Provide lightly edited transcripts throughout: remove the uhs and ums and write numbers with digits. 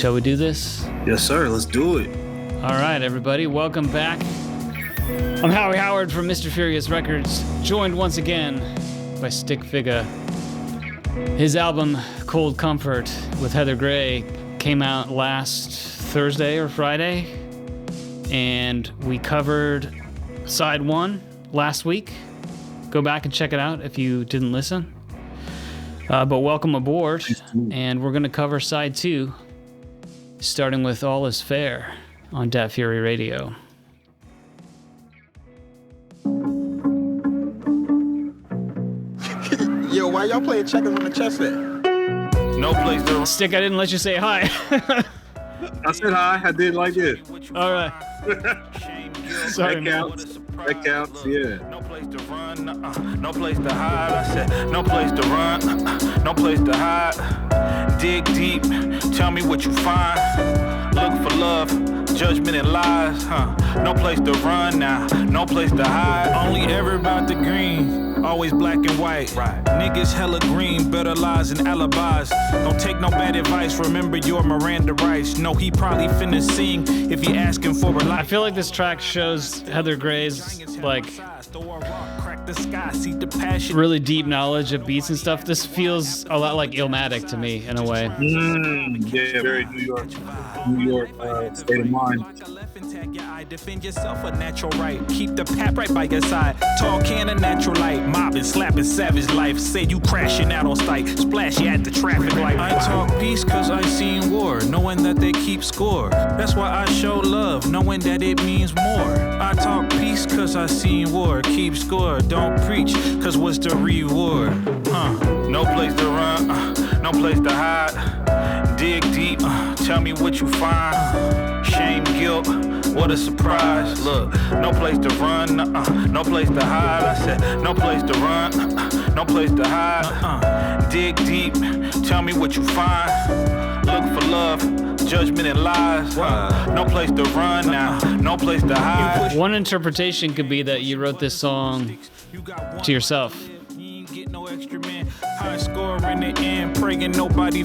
Shall we do this? Yes, sir. Let's do it. All right, everybody. Welcome back. I'm Howie Howard from Mr. Furious Records, joined once again by Stik Figa. His album, Cold Comfort, with Heather Gray, came out last Thursday or Friday, and we covered side one last week. Go back and check it out if you didn't listen. But welcome aboard, and we're going to cover side two, starting with All Is Fair on Dat Fury Radio. Yo, why y'all playing checkers on the chess set? No place to... Stik, I didn't let you say hi. I said hi. I did like this. All right. Sorry, That counts, yeah. No place to run, no place to hide. I said, no place to run, no place to hide. Dig deep, tell me what you find. Look for love, judgment and lies. No place to run now, no place to hide. Only ever about the green, always black and white. Right. Niggas hella green, better lies and alibis. Don't take no bad advice, remember your Miranda rights. No, he probably finna sing if you asking for a life. I feel like this track shows Heather Gray's, like, really deep knowledge of beats and stuff. This feels a lot like Illmatic to me, in a way. Yeah, very New York state of mind. Defend yourself a natural right. Keep the pap right by your side. Tall can of natural light. Mobbing, slapping, savage life. Say you crashing out on sight. Splash you at the traffic light. I talk peace cause I seen war, knowing that they keep score. That's why I show love, knowing that it means more. I talk peace cause I seen war, keep score. Don't preach cause what's the reward? No place to run, no place to hide. Dig deep, tell me what you find. Shame, guilt, what a surprise. Look, no place to run, no place to hide. I said, no place to run, no place to hide. Dig deep, tell me what you find. Look for love, judgment and lies. No place to run now, no place to hide. One interpretation could be that you wrote this song to yourself. No extra man, high score in the end, praying nobody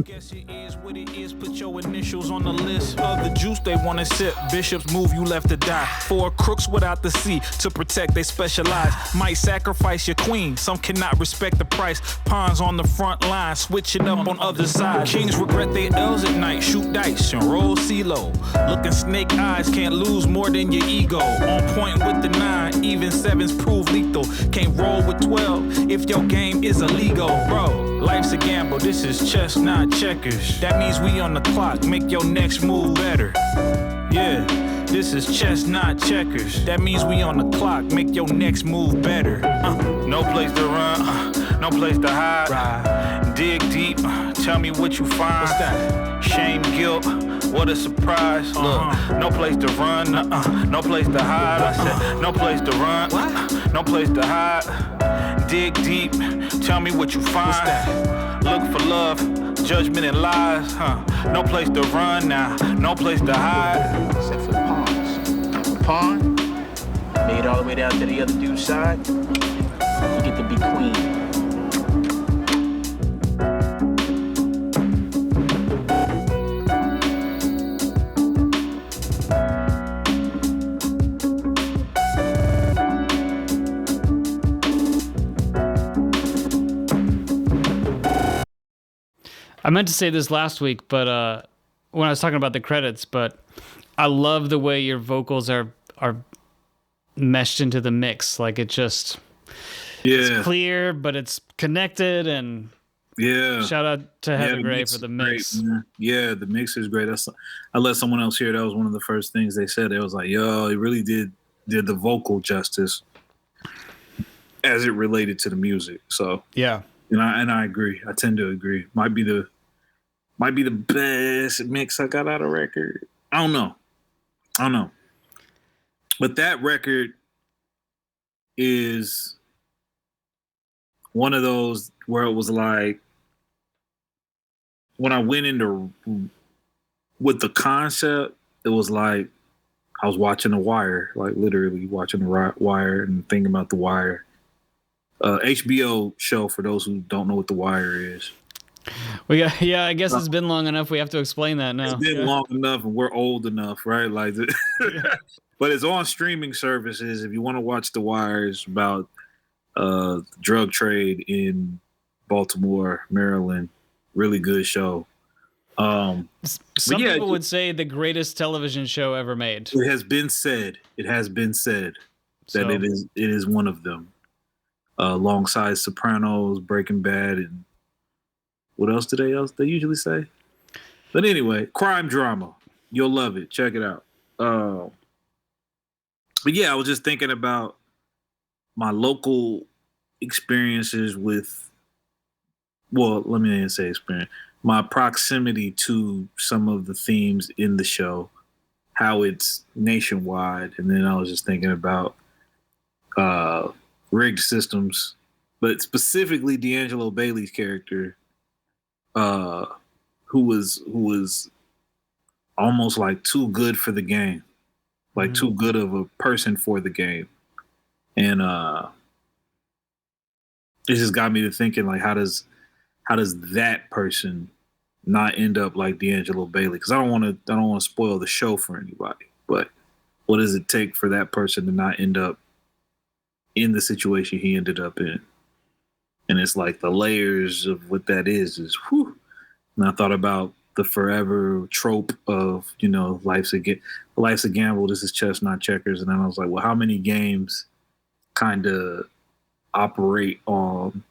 guess it is what it is. Put your initials on the list of the juice they wanna sip. Bishops move, you left to die. Four crooks without the sea to protect, they specialize. Might sacrifice your queen, some cannot respect the price. Pawns on the front line, switch it up on other sides. Kings regret their L's at night, shoot dice and roll CeeLo. Looking snake eyes, can't lose more than your ego. On point with the 9, even 7s prove lethal. Can't roll with 12 if your game is illegal. Bro, life's a gamble, this is chess, not checkers. That means we on the clock, make your next move better. Yeah, this is chess, not checkers. That means we on the clock, make your next move better. No place to run, no place to hide. Dig deep, tell me what you find. What's that? Shame, guilt, what a surprise. Look, no place to run, no place to hide. I said, no place to run, no place to hide. Dig deep, tell me what you find. Look for love, judgment and lies. No place to run now, no place to hide. Except for the pawns. The pawn made it all the way down to the other dude's side. You get to be queen. I meant to say this last week, but when I was talking about the credits, but I love the way your vocals are meshed into the mix. Like it just, it's clear, but it's connected. And shout out to Heather Gray for the mix. Great, yeah, the mix is great. I let someone else hear. That was one of the first things they said. It was like, yo, it really did the vocal justice as it related to the music. So yeah. And I agree. I tend to agree. Might be the best mix I got out of record. I don't know. But that record is one of those where it was like when I went into with the concept, it was like I was watching The Wire, like literally watching The Wire and thinking about The Wire. HBO show for those who don't know what The Wire is. Yeah, I guess it's been long enough. We have to explain that now. It's been long enough, and we're old enough, right? Like, but it's on streaming services. If you want to watch The Wires about drug trade in Baltimore, Maryland, really good show. Some people would say the greatest television show ever made. It has been said. That it is one of them. Alongside Sopranos, Breaking Bad, and what else do they usually say? But anyway, crime drama. You'll love it. Check it out. But yeah, I was just thinking about my local experiences with, well, let me say experience. My proximity to some of the themes in the show, how it's nationwide. And then I was just thinking about rigged systems, but specifically D'Angelo Bailey's character, who was almost like too good for the game, like too good of a person for the game. And it just got me to thinking, like, how does that person not end up like D'Angelo Bailey? Because I don't want to spoil the show for anybody, but what does it take for that person to not end up in the situation he ended up in? And it's like the layers of what that is whew. And I thought about the forever trope of, life's a gamble, this is chess, not checkers. And then I was like, well, how many games kind of operate on,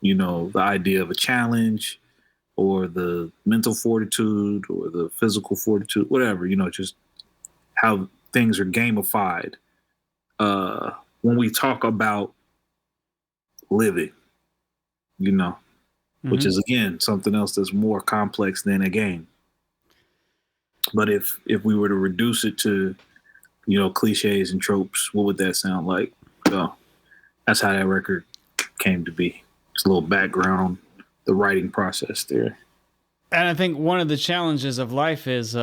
the idea of a challenge or the mental fortitude or the physical fortitude, whatever, just how things are gamified when we talk about living, which is, again, something else that's more complex than a game. But if we were to reduce it to, cliches and tropes, what would that sound like? So that's how that record came to be. Just a little background on the writing process there. And I think one of the challenges of life is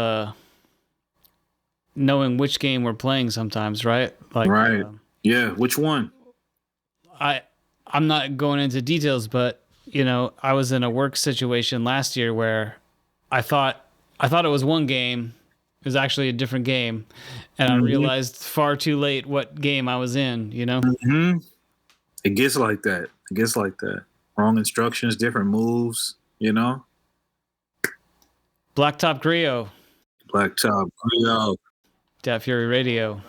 knowing which game we're playing sometimes, right? Like, right. Yeah. Which one? I'm not going into details, but I was in a work situation last year where I thought it was one game. It was actually a different game, and I realized far too late what game I was in. Mm-hmm. It gets like that. Wrong instructions, different moves. Blacktop Griot. Dat Fury Radio.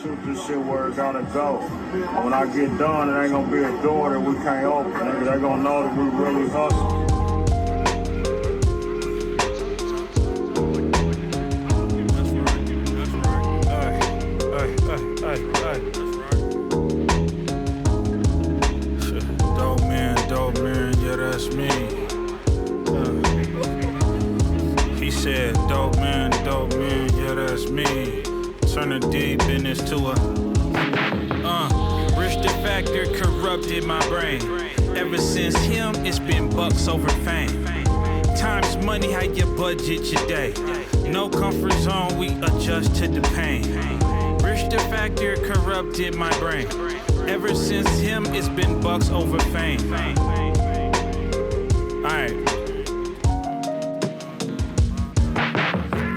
Shoot this shit where it's gonna go. And when I get done, it ain't gonna be a door that we can't open. Nigga, they gonna know that we really hustle. Dope man, yeah, that's me. He said, dope man, yeah, that's me. Turn a deep business to a rich the factor corrupted my brain. Ever since him, it's been bucks over fame. Time's money, how you budget your day. No comfort zone, we adjust to the pain. Rich the factor corrupted my brain. Ever since him, it's been bucks over fame. Alright.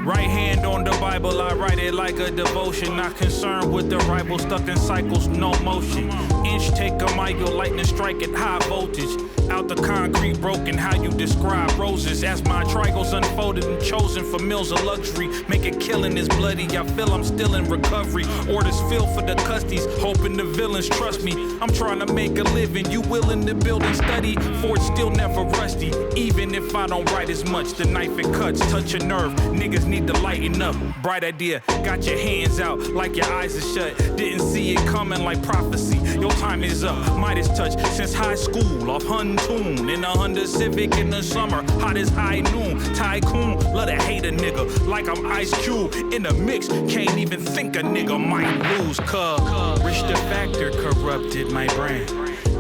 Right hand on the Bible, I write it like a devotion. Not concerned with the rival, stuck in cycles, no motion. Inch take a mile, lightning strike at high voltage. Out the concrete broken, how you describe roses. As my triangles unfolded and chosen for meals of luxury. Make a killing is bloody, I feel I'm still in recovery. Orders fill for the custies, hoping the villains trust me. I'm trying to make a living, you willing to build and study. Forge still never rusty, even if I don't write as much. The knife it cuts, touch a nerve, niggas need to lighten up. Bright idea, got your hands out like your eyes are shut. Didn't see it coming like prophecy, your time is up. Midas touch since high school, off Huntoon. In a Honda Civic in the summer, hot as high noon. Tycoon, love to hate a nigga like I'm Ice Cube. In the mix, can't even think a nigga might lose. Cuz Rich the Factor corrupted my brain.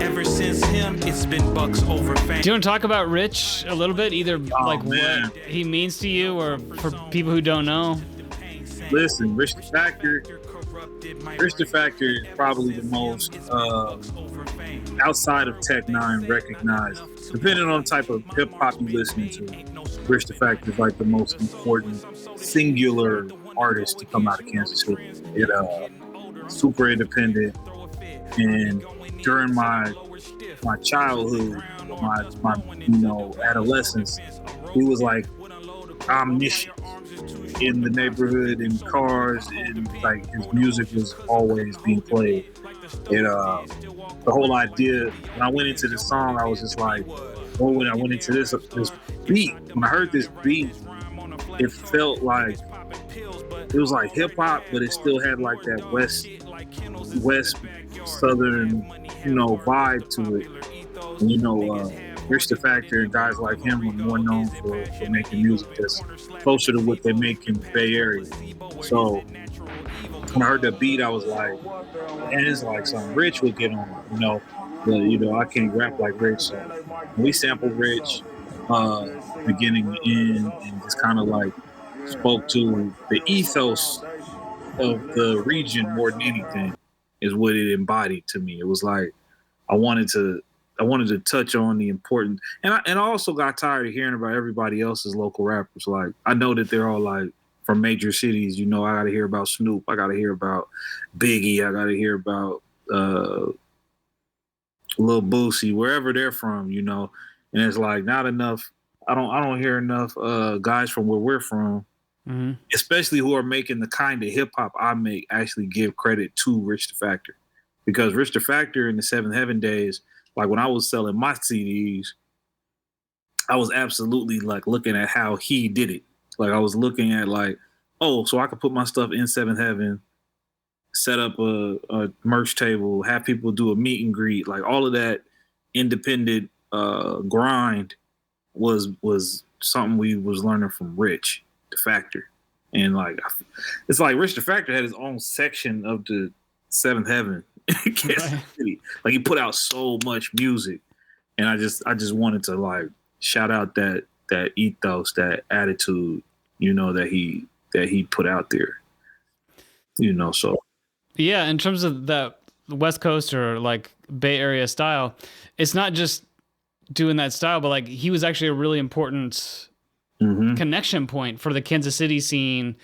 Ever since him, it's been bucks over fame. Do you want to talk about Rich a little bit? Either what he means to you, or for people who don't know? Listen, Rich the Factor is probably the most outside of Tech Nine recognize, depending on the type of hip hop you listen to, Rich the Factor is like the most important singular artist to come out of Kansas City. It super independent, and during my childhood, my adolescence, he was like omniscient in the neighborhood, in cars, and like his music was always being played. And the whole idea, when I went into this song, I was just like, when I went into this beat, when I heard this beat, it felt like it was like hip hop, but it still had like that west southern, vibe to it. And, Rich the Factor and guys like him are more known for making music that's closer to what they make in the Bay Area. So when I heard the beat, I was like, man, it's like something Rich would get on, but I can't rap like Rich. So we sampled Rich beginning to end, and just kind of like spoke to the ethos of the region more than anything, is what it embodied to me. It was like I wanted to touch on the important, and I also got tired of hearing about everybody else's local rappers. Like, I know that they're all like from major cities. I got to hear about Snoop. I got to hear about Biggie. I got to hear about Lil Boosie, wherever they're from. And it's like not enough. I don't hear enough guys from where we're from, especially who are making the kind of hip hop I make, actually give credit to Rich the Factor, because Rich the Factor in the Seventh Heaven days, like when I was selling my CDs, I was absolutely like looking at how he did it. Like I was looking at like, oh, so I could put my stuff in Seventh Heaven, set up a merch table, have people do a meet and greet, like all of that independent grind was something we was learning from Rich the Factor. And like, it's like Rich the Factor had his own section of the Seventh Heaven in Kansas City. Like he put out so much music, and I just wanted to like shout out that ethos, that attitude, that he put out there. So yeah, in terms of that West Coast or like Bay Area style, it's not just doing that style, but like he was actually a really important connection point for the Kansas City scene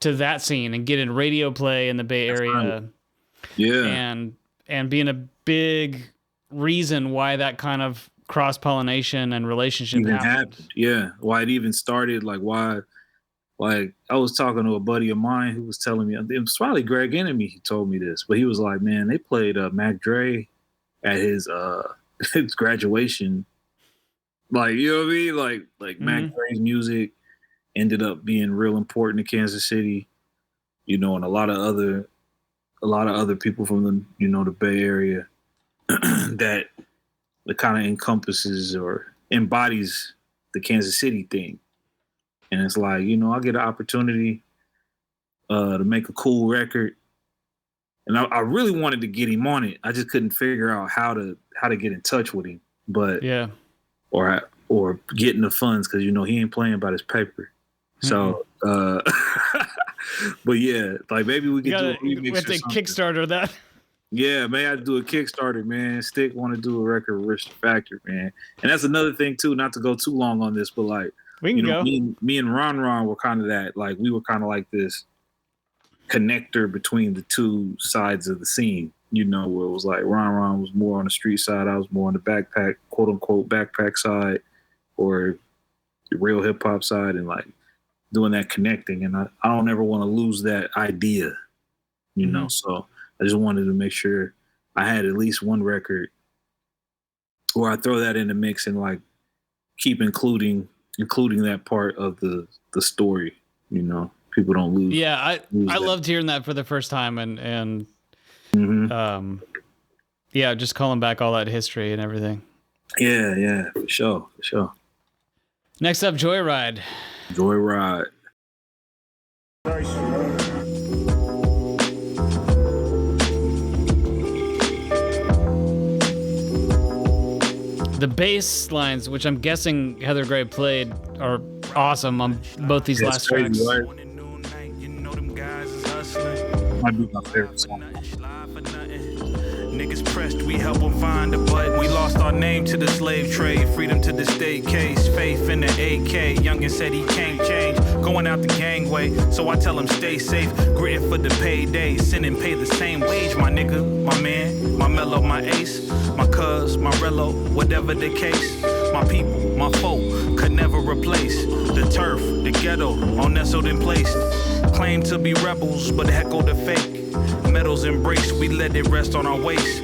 to that scene, and getting radio play in the Bay Area. Yeah. And being a big reason why that kind of cross-pollination and relationship happened. Yeah. Why it even started, like why, like I was talking to a buddy of mine who was telling me, it was probably Greg Enemy, he told me this, but he was like, man, they played Mac Dre at his graduation. Like, you know what I mean? Like Mac Dre's music ended up being real important in Kansas City, and a lot of other people from the, the Bay Area that kind of encompasses or embodies the Kansas City thing. And it's like, I get an opportunity to make a cool record. And I really wanted to get him on it. I just couldn't figure out how to get in touch with him. But yeah, or getting the funds, because he ain't playing about his paper. So but yeah, like maybe we could do a remix. We have to Kickstarter that. Yeah, may I do a Kickstarter, man. Stik want to do a record with Rich the Factor, man. And that's another thing too, not to go too long on this, but like we can go. Me and Ron were kind of that, like we were kind of like this connector between the two sides of the scene, where it was like Ron was more on the street side, I was more on the backpack, quote unquote backpack side, or the real hip hop side, and like doing that connecting. And I don't ever want to lose that idea, so I just wanted to make sure I had at least one record where I throw that in the mix and like keep including that part of the story, people don't lose. Yeah, I loved hearing that for the first time, and yeah, just calling back all that history and everything. Yeah, for sure. Next up, Joyride. The bass lines, which I'm guessing Heather Gray played, are awesome on both these last tracks. Right? Might be my favorite song. Niggas pressed, we help them find a button. We lost our name to the slave trade, freedom to the state case, faith in the AK. Youngin said he can't change, going out the gangway, so I tell him stay safe. Gritting for the payday, send and pay the same wage. My nigga, my man, my mellow, my ace, my cuz, my rello, whatever the case. My people, my folk, could never replace the turf, the ghetto, all nestled in place. Claim to be rebels, but heckle the fake. Medals embraced, we let it rest on our waist.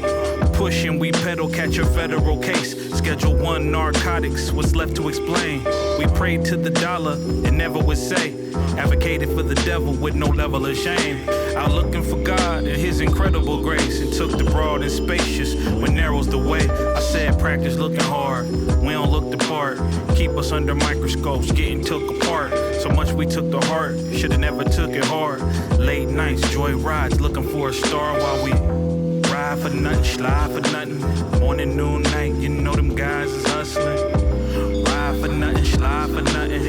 Pushing, we pedal, catch a federal case. Schedule 1 narcotics, what's left to explain? We prayed to the dollar and never would say. Advocated for the devil with no level of shame. Out looking for God and his incredible grace. And took the broad and spacious when narrow's the way. I said practice looking hard, we don't look the part. Keep us under microscopes, getting took apart. So much we took to heart, should've never took it hard. Late nights, joy rides, looking for a star while we ride for nothing, slide for nothing. Morning, noon, night, you know them guys is hustling. Ride for nothing, slide for nothing.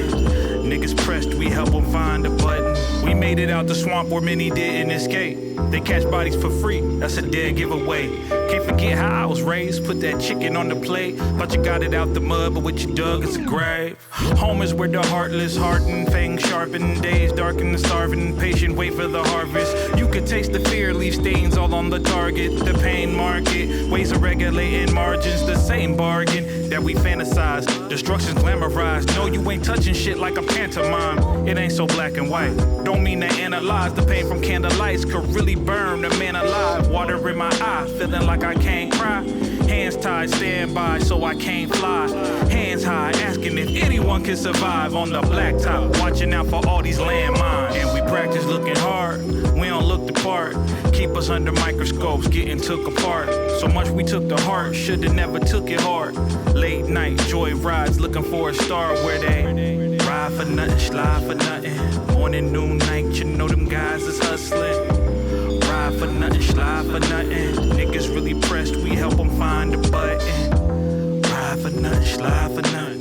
Niggas pressed, we help them find a button. We made it out the swamp where many didn't escape. They catch bodies for free, that's a dead giveaway. Can't forget how I was raised, put that chicken on the plate. Thought you got it out the mud, but what you dug is a grave. Home is where the heartless harden, fangs sharpen. Days darken the starving, patient wait for the harvest. You could taste the fear, leave stains all on the target. The pain market, ways of regulating margins. The same bargain that we fantasize, destruction's glamorized. No, you ain't touching shit like a pantomime. It ain't so black and white. Don't mean to analyze the pain from candlelights could really burn a man alive. Water in my eye, feeling like I can't cry. Hands tied, stand by so I can't fly. Hands high, asking if anyone can survive on the blacktop, watching out for all these landmines. And we practice looking hard, we don't look the part. Keep us under microscopes, getting took apart. So much we took to heart, should've never took it hard. Late night, joy rides, looking for a star where they ride for nothing, slide for nothing. Morning, noon, night, you know them guys is hustling. Ride for nothing, slide for nothing. Niggas really pressed, we help them find a button. Ride for nothing, slide for nothing.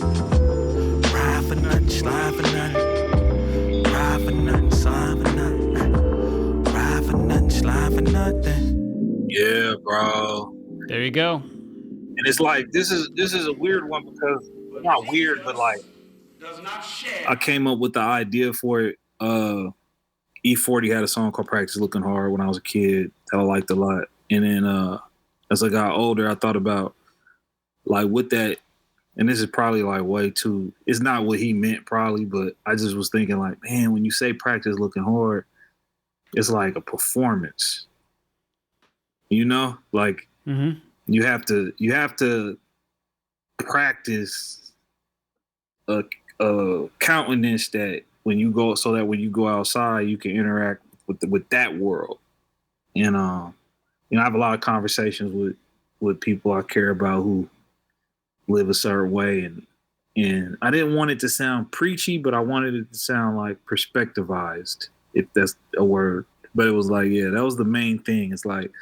Ride for nothing, slide for nothing. Ride for nothing, slide for nothing. Ride for nothing, slide for nothing. Yeah, bro. There you go. And it's like this is a weird one because not weird, but like I came up with the idea for it. E40 had a song called Practice Looking Hard when I was a kid that I liked a lot. And then as I got older, I thought about like with that, and this is probably like way too, it's not what he meant probably, but I just was thinking like, man, when you say practice looking hard, it's like a performance, you know, like you have to practice a countenance that when you go, so that when you go outside, you can interact with that world. And, you know, I have a lot of conversations with people I care about who live a certain way. And I didn't want it to sound preachy, but I wanted it to sound like perspectivized, if that's a word. But it was like, yeah, that was the main thing. It's like,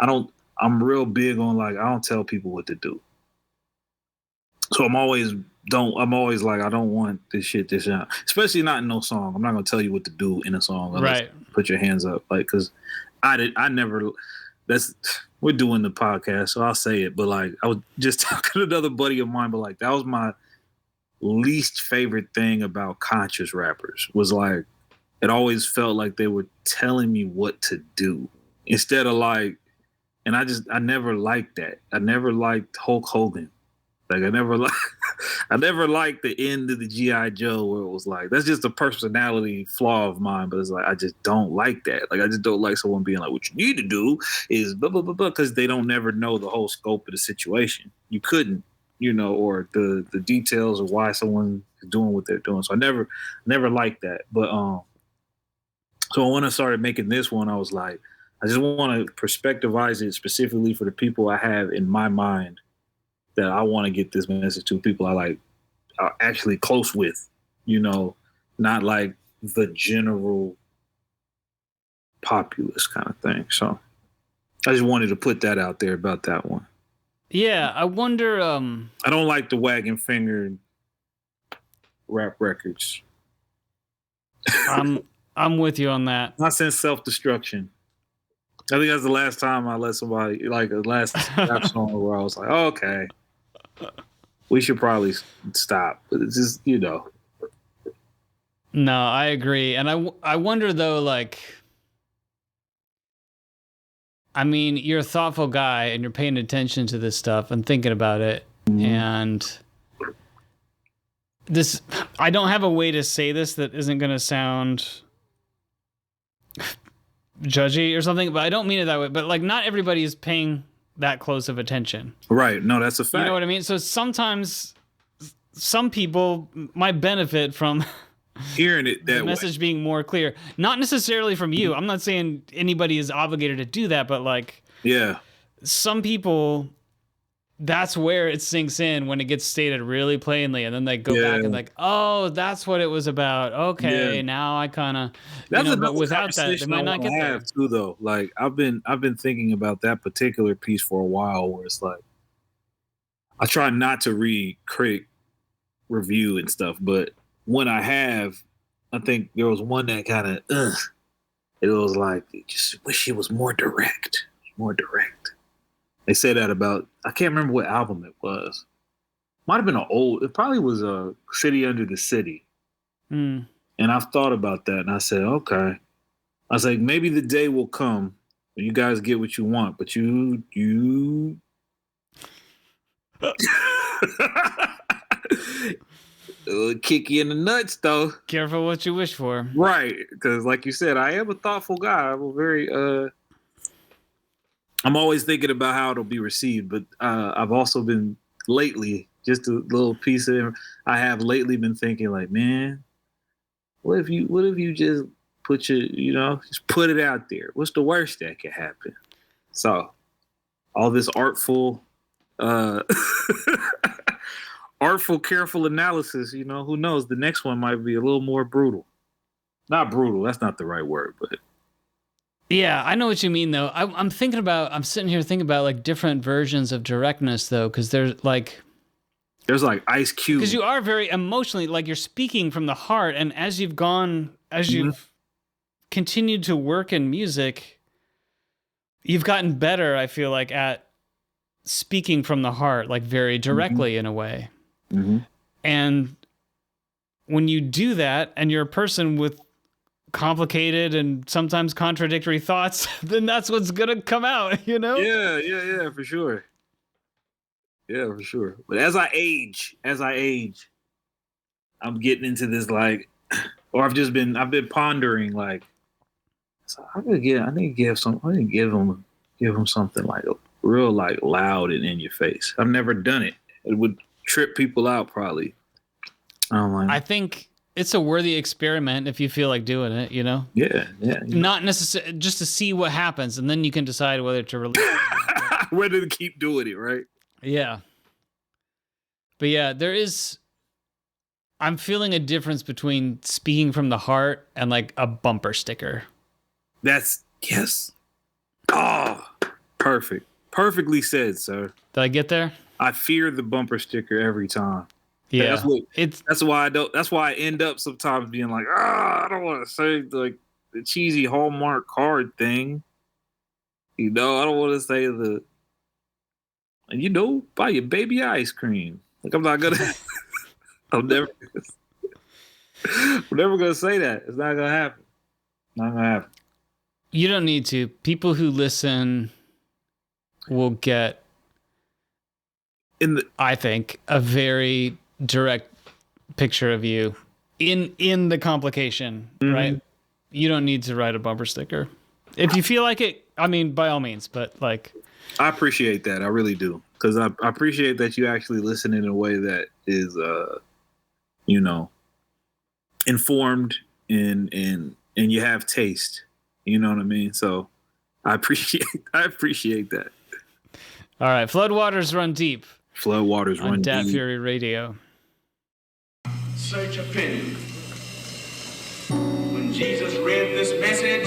I'm real big on like, I don't tell people what to do. So I'm always like, I don't want this shit to sound, especially not in no song. I'm not going to tell you what to do in a song. Right. Put your hands up. Like, cause we're doing the podcast, so I'll say it. But like, I was just talking to another buddy of mine, but like, that was my least favorite thing about conscious rappers was like, it always felt like they were telling me what to do instead of like, and I never liked that. I never liked Hulk Hogan. Like I never liked the end of the G.I. Joe where it was like, that's just a personality flaw of mine, but it's like, I just don't like that. Like, I just don't like someone being like, what you need to do is blah, blah, blah, blah, because they don't never know the whole scope of the situation. You couldn't, you know, or the details of why someone is doing what they're doing. So I never liked that. But so when I started making this one, I was like, I just want to perspectivize it specifically for the people I have in my mind that I want to get this message to, people I like are actually close with, you know, not like the general populace kind of thing. So I just wanted to put that out there about that one. Yeah, I wonder. I don't like the wagging finger rap records. I'm with you on that. Not since Self-Destruction. I think that's the last time I let somebody, like the last rap song where I was like, oh, okay, we should probably stop. But it's just, you know. No, I agree. And I wonder though, like, I mean, you're a thoughtful guy and you're paying attention to this stuff and thinking about it. Mm-hmm. And this, I don't have a way to say this that isn't going to sound judgy or something, but I don't mean it that way. But like, not everybody is paying that close of attention. Right. No, that's a fact. You know what I mean? So sometimes some people might benefit from hearing it that the message being more clear. Not necessarily from you. I'm not saying anybody is obligated to do that, but like, yeah, some people, that's where it sinks in when it gets stated really plainly, and then they go back and like, oh, that's what it was about. Okay, now I kind of, but without that, they might not get there. Too, though. Like I've been thinking about that particular piece for a while, where it's like, I try not to read critic review and stuff, but when I have, I think there was one that kind of, it was like, just wish it was more direct. They said that about, I can't remember what album it was. Might have been it probably was a City Under the City. Mm. And I've thought about that and I said, okay. I was like, maybe the day will come when you guys get what you want, but you it'll kick you in the nuts, though. Careful what you wish for. Right, because like you said, I am a thoughtful guy. I'm a very, I'm always thinking about how it'll be received, but I've also been lately, just a little piece of it, I have lately been thinking like, man, what if you just put just put it out there? What's the worst that could happen? So all this artful, careful analysis, who knows? The next one might be a little more brutal. Not brutal, that's not the right word, but yeah, I know what you mean, though. I'm sitting here thinking about like different versions of directness, though, because there's like Ice Cube. Because you are very emotionally, like you're speaking from the heart, and as you've continued to work in music, you've gotten better, I feel like, at speaking from the heart, like very directly in a way. Mm-hmm. And when you do that, and you're a person with complicated and sometimes contradictory thoughts, then that's what's gonna come out, Yeah, for sure. Yeah, for sure. But as I age, I'm getting into this I've been pondering like, so I need to give him something like real like loud and in your face. I've never done it. It would trip people out probably. I think it's a worthy experiment if you feel like doing it, Yeah. Not necessarily just to see what happens, and then you can decide whether to release it. Whether to keep doing it, right? Yeah. But yeah, I'm feeling a difference between speaking from the heart and like a bumper sticker. Yes. Oh, perfect. Perfectly said, sir. Did I get there? I fear the bumper sticker every time. Yeah, that's why I end up sometimes being like, I don't want to say like the cheesy Hallmark card thing. I don't want to say buy your baby ice cream. Like I'm never gonna say that. It's not gonna happen. You don't need to. People who listen will get, I think, a very direct picture of you in the complication, right? You don't need to write a bumper sticker. If you feel like it, I mean, by all means, but like... I appreciate that. I really do. Because I appreciate that you actually listen in a way that is, informed and you have taste. You know what I mean? So I appreciate that. All right. Floodwaters Run Deep. Floodwaters Run Deep. On Dat Fury Radio. Search opinion. When Jesus read this message,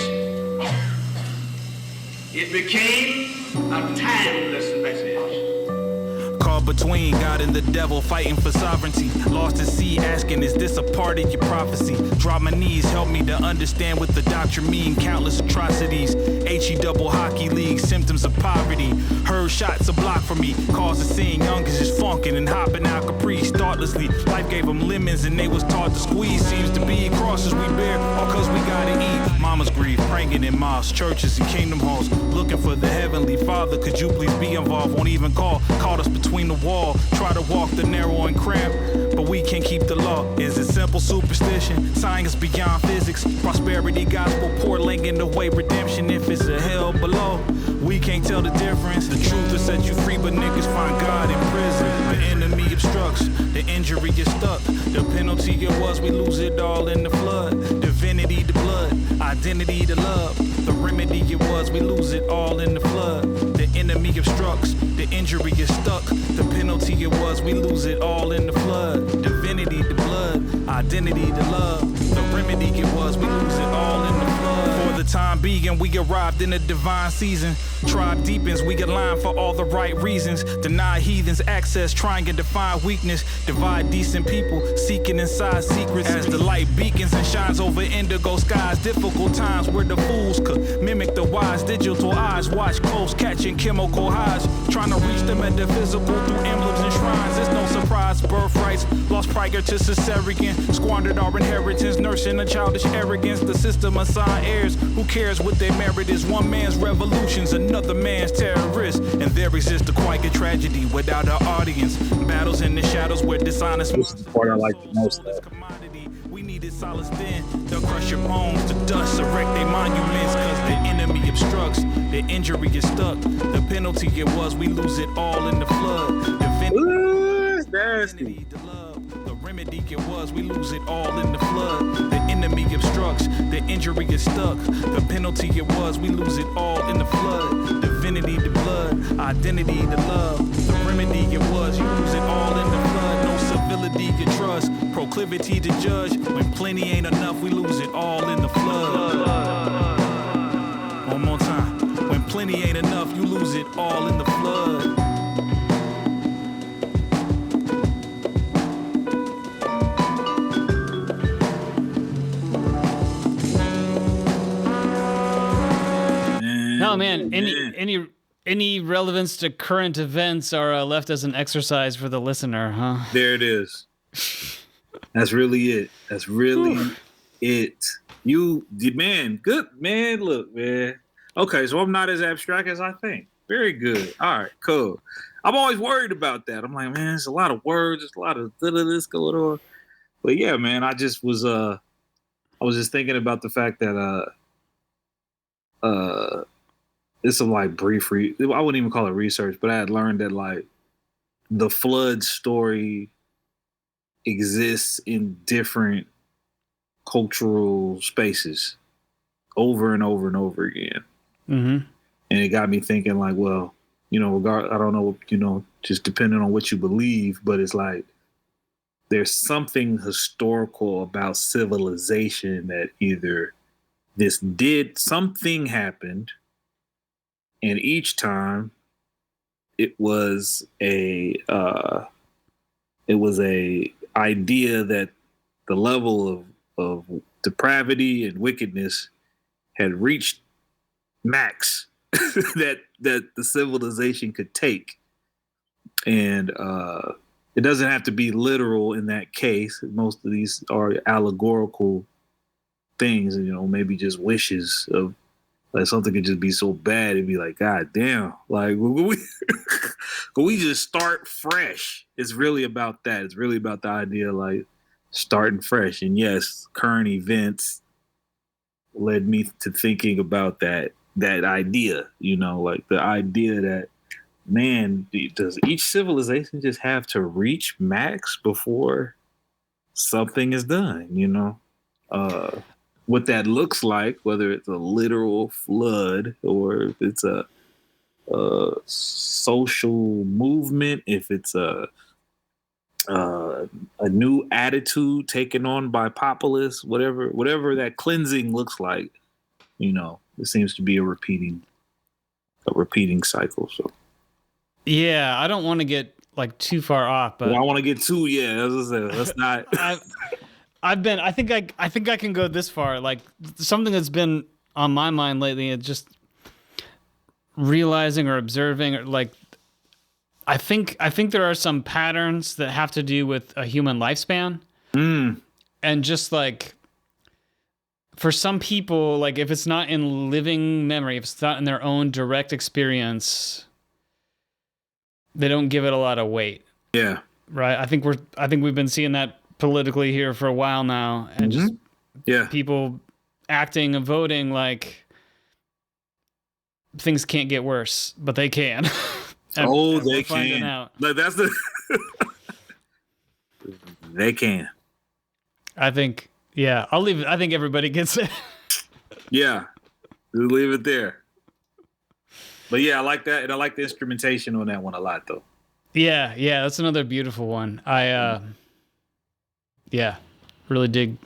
it became a timeless message. Call between God and the devil, fighting for sovereignty. Lost at sea, asking, is this a part of your prophecy? Drop my knees, help me to understand what the doctrine mean. Countless atrocities, HE double hockey league, symptoms of poverty. Heard shots a block from me, cause of seeing youngins just funkin' and hopping out Caprice thoughtlessly. Life gave them lemons and they was taught to squeeze. Seems to be crosses we bear, all cause we gotta eat. Mama's grief, praying in mosques, churches, and kingdom halls, looking for the heavenly Father. Could you please be involved? Won't even call. Caught us between the wall. Try to walk the narrow and cramped, but we can't keep the law. Is it simple superstition? Science beyond physics. Prosperity gospel, poor linking the way redemption. If it's a hell below, we can't tell the difference. The truth will set you free, but niggas find God in prison. The enemy obstructs, the injury is stuck. The penalty it was, we lose it all in the flood. Divinity the blood, identity the love. The remedy it was, we lose it all in the flood. The enemy obstructs, the injury is stuck. The penalty it was, we lose it all in the flood. Divinity the blood, identity the love. The remedy it was, we lose it all in the flood. For the time being, we arrived in a divine season. Tribe deepens, we get lined for all the right reasons. Deny heathens access, trying to define weakness. Divide decent people, seeking inside secrets. As the light beacons and shines over indigo skies. Difficult times where the fools could mimic the wise. Digital eyes watch close, catching chemical highs. Trying to reach the metaphysical through emblems and shrines. It's no surprise, birthrights lost prior to cesarean. Squandered our inheritance, nursing a childish arrogance. The system assigned heirs, who cares what their merit is? One man's revolutions, another man's terrorist. And there exists a quiet tragedy without an audience. Battles in the shadows where dishonest. This is the part I like the most. We needed solace then. They'll crush your bones to dust, erect their monuments. Cause the enemy obstructs, the injury is stuck. The penalty it was, we lose it all in the flood. The nasty. The remedy it was, we lose it all in the flood. The enemy obstructs, the injury is stuck. The penalty it was, we lose it all in the flood. Divinity the blood, identity the love. The remedy it was, you lose it all in the flood. No civility you trust, proclivity to judge. When plenty ain't enough, we lose it all in the flood. One more time. When plenty ain't enough, you lose it all in the flood. No, man. Any relevance to current events are left as an exercise for the listener, huh? There it is. That's really it. That's really it. You, man, good, man. Look, man. Okay, so I'm not as abstract as I think. Very good. All right, cool. I'm always worried about that. I'm like, man, there's a lot of words, there's a lot of this going on. But yeah, man, I was just thinking about the fact that it's some like brief I wouldn't even call it research, but I had learned that like the flood story exists in different cultural spaces over and over and over again. Mm-hmm. And it got me thinking like, well, I don't know, just depending on what you believe, but it's like there's something historical about civilization that either something happened, and each time it was a idea that the level of depravity and wickedness had reached max that the civilization could take. And it doesn't have to be literal in that case. Most of these are allegorical things, maybe just wishes of like something could just be so bad it'd be like, God damn, like could we just start fresh? It's really about that. It's really about the idea like starting fresh. And yes, current events led me to thinking about that idea, like the idea that, man, does each civilization just have to reach max before something is done, what that looks like, whether it's a literal flood or if it's a social movement, if it's a new attitude taken on by populists, whatever that cleansing looks like, it seems to be a repeating cycle. So yeah, I don't want to get like too far off, but I want to get too. Yeah, that's not. I think I can go this far. Like something that's been on my mind lately, it's just realizing or observing, or like I think there are some patterns that have to do with a human lifespan, and just like for some people, like if it's not in living memory, if it's not in their own direct experience, they don't give it a lot of weight. Yeah. Right. I think we've been seeing that politically here for a while now, and just people acting and voting like things can't get worse, but they can. and they can. Out. Like that's the they can. I think. Yeah, I'll leave it. I think everybody gets it. Yeah, just leave it there. But yeah, I like that, and I like the instrumentation on that one a lot, though. Yeah, that's another beautiful one. I really dig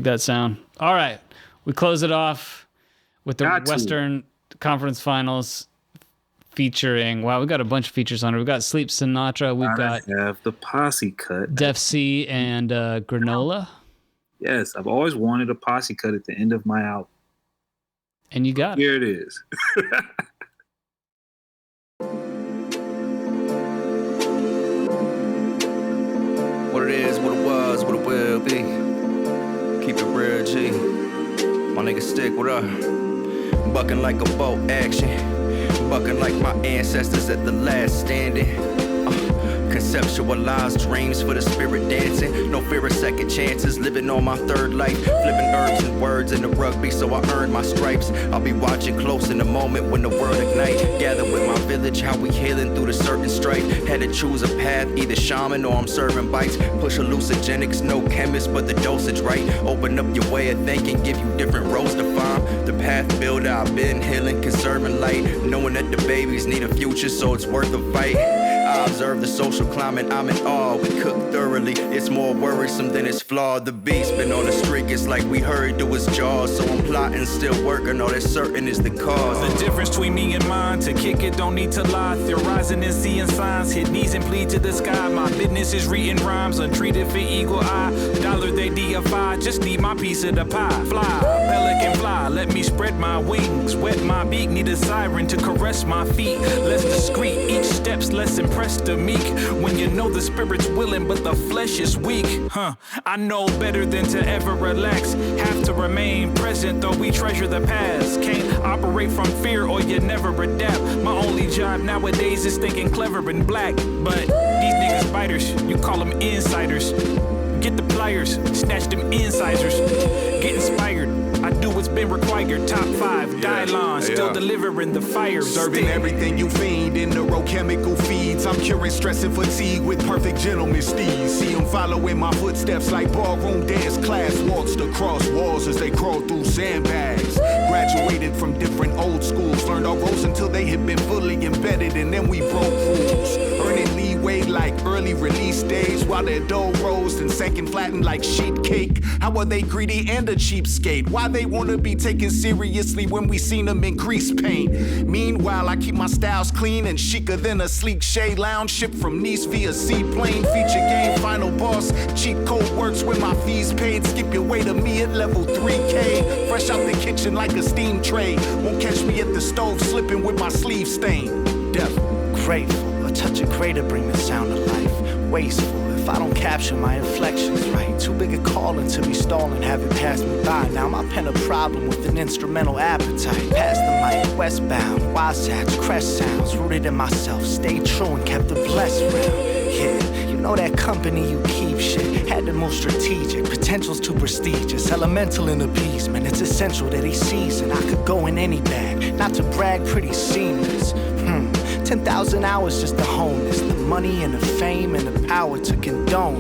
that sound. All right, we close it off with the Western Conference Finals featuring. Wow, we got a bunch of features on it. We got Sleep Sinatra. We've got have the posse cut. Def C and Granola. Yes, I've always wanted a posse cut at the end of my album. And you got Here it is. What it is, what it was, what it will be. Keep it real, G. My nigga Stik, what up? Bucking like a boat action. Bucking like my ancestors at the last standing. Conceptualize dreams for the spirit dancing. No fear of second chances. Living on my third life. Flipping herbs and words in the rugby, so I earned my stripes. I'll be watching close in the moment when the world ignite. Gather with my village, how we healing through the certain strife. Had to choose a path, either shaman or I'm serving bites. Push hallucinogenics, no chemist, but the dosage right. Open up your way of thinking, give you different roads to find. The path builder, I've been healing, conserving light. Knowing that the babies need a future, so it's worth a fight. I observe the social climate, I'm in awe. We cook thoroughly, it's more worrisome than it's flawed. The beast been on the streak, it's like we hurried through his jaws. So I'm plotting, still working, all that certain is the cause. The difference between me and mine, to kick it, don't need to lie. Theorizing and seeing signs, hit knees and plead to the sky. My business is reading rhymes, untreated for eagle eye. Dollar they deify, just need my piece of the pie. Fly, pelican fly, let me spread my wings. Wet my beak, need a siren to caress my feet. Less discreet, each step's less impressive to meek. When you know the spirit's willing but the flesh is weak. I know better than to ever relax. Have to remain present though we treasure the past. Can't operate from fear or you never adapt. My only job nowadays is thinking clever and black. But these niggas biters, you call them insiders. Get the pliers, snatch them incisors. Get inspired, I do what's been required. Top 5, Dylon, still delivering the fire. Serving everything you feed in neurochemical feeds. I'm curing stress and fatigue with perfect gentleman steeds. See them following my footsteps like ballroom dance class walks across walls as they crawl through sandbags. Graduated from different old schools, learned our roles until they had been fully embedded, and then we broke rules. Earning leeway like early release days, while their dough rose and sank and flattened like sheet cake. How are they greedy and a cheapskate? Why they wanna be taken seriously when we seen them in grease paint? Meanwhile, I keep my styles clean and chicer than a sleek shade lounge shipped from Nice via seaplane. Feature game, final boss. Cheat code works when my fees paid. Skip your way to me at level 3K. Fresh out the kitchen like a steam tray. Won't catch me at the stove slipping with my sleeve stained. Death. Grateful, a touch of gray to bring the sound to life. Wasteful, if I don't capture my inflections right. Too big a calling to be stalling, have it pass me by. Now my pen a problem with an instrumental appetite. Pass the mic, westbound, Wasatch, crest sounds. Rooted in myself, stayed true and kept the blessed round. Yeah, you know that company you keep shit. Had to move strategic, potential's too prestigious. Elemental in appeasement, it's essential that he sees it. I could go in any bag, not to brag, pretty seamless. 10,000 hours just to hone this. The money and the fame and the power to condone.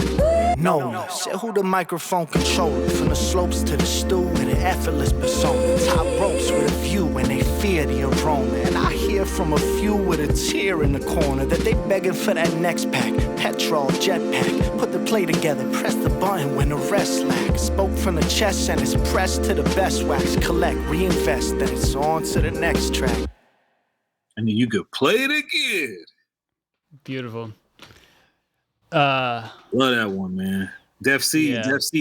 No, said who the microphone controller. From the slopes to the stew with an effortless persona. Top ropes with a view when they fear the aroma. And I hear from a few with a tear in the corner that they begging for that next pack. Petrol, jetpack, put the play together, press the button when the rest lack. Spoke from the chest and it's pressed to the best wax. Collect, reinvest, then it's on to the next track. And then you could play it again. Beautiful. Love that one, man. Def C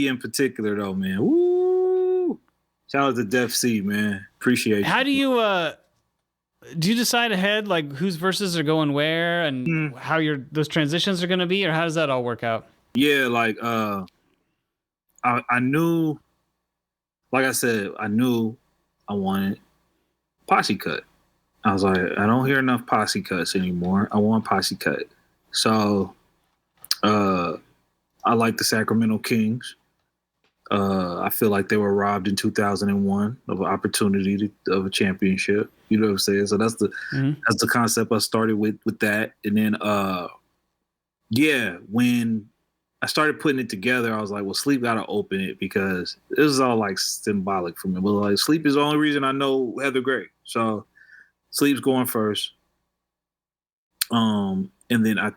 in particular, though, man. Woo! Shout out to Def C, man. Appreciate it. How do you decide ahead, like whose verses are going where and how those transitions are going to be, or how does that all work out? Yeah, like I knew, like I said, I knew I wanted posse cut. I was like, I don't hear enough posse cuts anymore. I want posse cut. So I like the Sacramento Kings. I feel like they were robbed in 2001 of an opportunity of a championship. You know what I'm saying? So that's the concept I started with that. And then when I started putting it together, I was like, well, Sleep gotta open it because it was all like symbolic for me. But like Sleep is the only reason I know Heather Gray. So Sleep's going first. And then I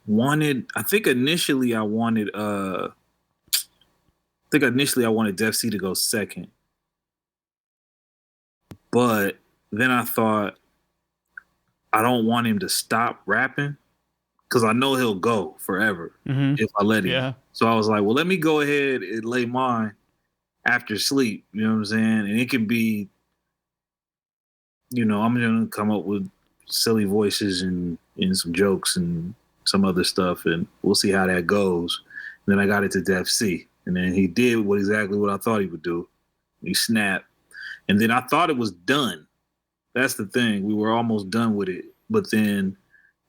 wanted Def C to go second. But then I thought I don't want him to stop rapping because I know he'll go forever if I let him. Yeah. So I was like, well, let me go ahead and lay mine after Sleep. You know what I'm saying? And it can be, I'm going to come up with silly voices and some jokes and some other stuff, and we'll see how that goes. And then I got it to Def C, and then he did exactly what I thought he would do. He snapped, and then I thought it was done. That's the thing. We were almost done with it, but then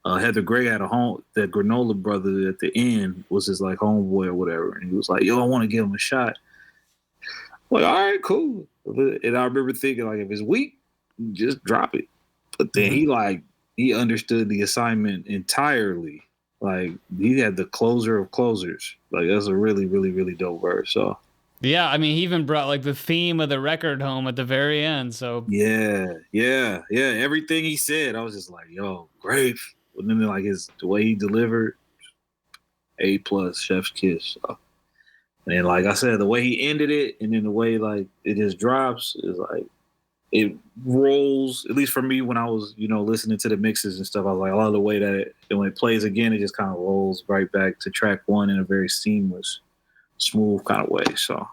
Heather Gray had that Granola brother at the end was his like homeboy or whatever, and he was like, "Yo, I want to give him a shot." I'm like, all right, cool. And I remember thinking like, if it's weak, just drop it. But then he understood the assignment entirely. Like he had the closer of closers. Like that's a really, really, really dope verse. So yeah, I mean, he even brought like the theme of the record home at the very end. So yeah. Everything he said, I was just like, yo, great. And then like the way he delivered, A+, chef's kiss. So, and like I said, the way he ended it, and then the way like it just drops is like. It rolls, at least for me, when I was, listening to the mixes and stuff, I was like, I love the way that when it plays again, it just kind of rolls right back to track one in a very seamless, smooth kind of way. So,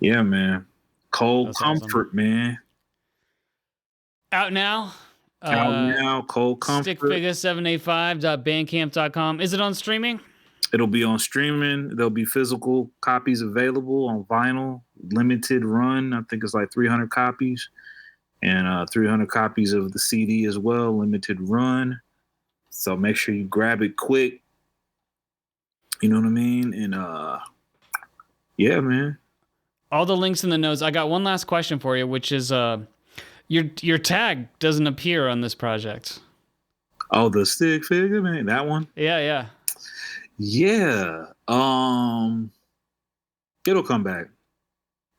yeah, man. Cold That's Comfort, awesome. Man. Out now. Cold Comfort. Stikfiga785.bandcamp.com. Is it on streaming? It'll be on streaming. There'll be physical copies available on vinyl, limited run. I think it's like 300 copies, and 300 copies of the CD as well, limited run. So make sure you grab it quick. You know what I mean? And yeah, man. All the links in the notes. I got one last question for you, which is your tag doesn't appear on this project. Oh, the Stik Figa, man, that one? Yeah. Yeah. It'll come back.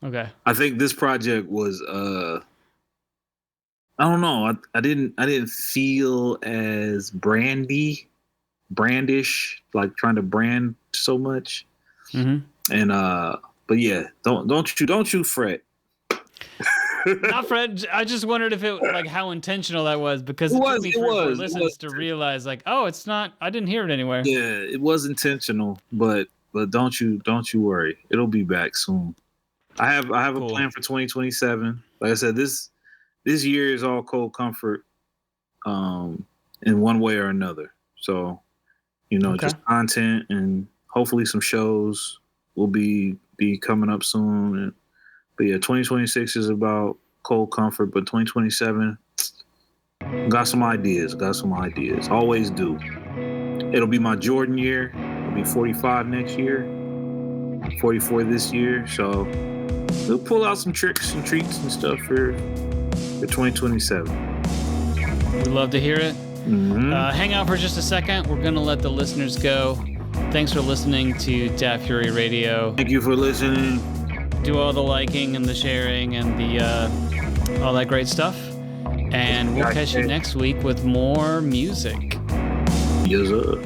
Okay. I think this project was I don't know. I didn't feel as brandish, like trying to brand so much. And but yeah, don't you fret. Not Fred. I just wondered if it like how intentional that was, because it took me 3 or 4 listens to realize like, oh, it's not. I didn't hear it anywhere. Yeah, it was intentional, but don't you worry, it'll be back soon. I have a plan for 2027. Like I said, this year is all Cold Comfort, in one way or another. So, just content and hopefully some shows will be coming up soon. But yeah, 2026 is about Cold Comfort, but 2027, got some ideas. Always do. It'll be my Jordan year. I'll be 45 next year, 44 this year. So we'll pull out some tricks and treats and stuff for 2027. We'd love to hear it. Hang out for just a second. We're going to let the listeners go. Thanks for listening to Dat Fury Radio. Thank you for listening. Do all the liking and the sharing and the all that great stuff. And we'll catch you next week with more music. Yes, sir.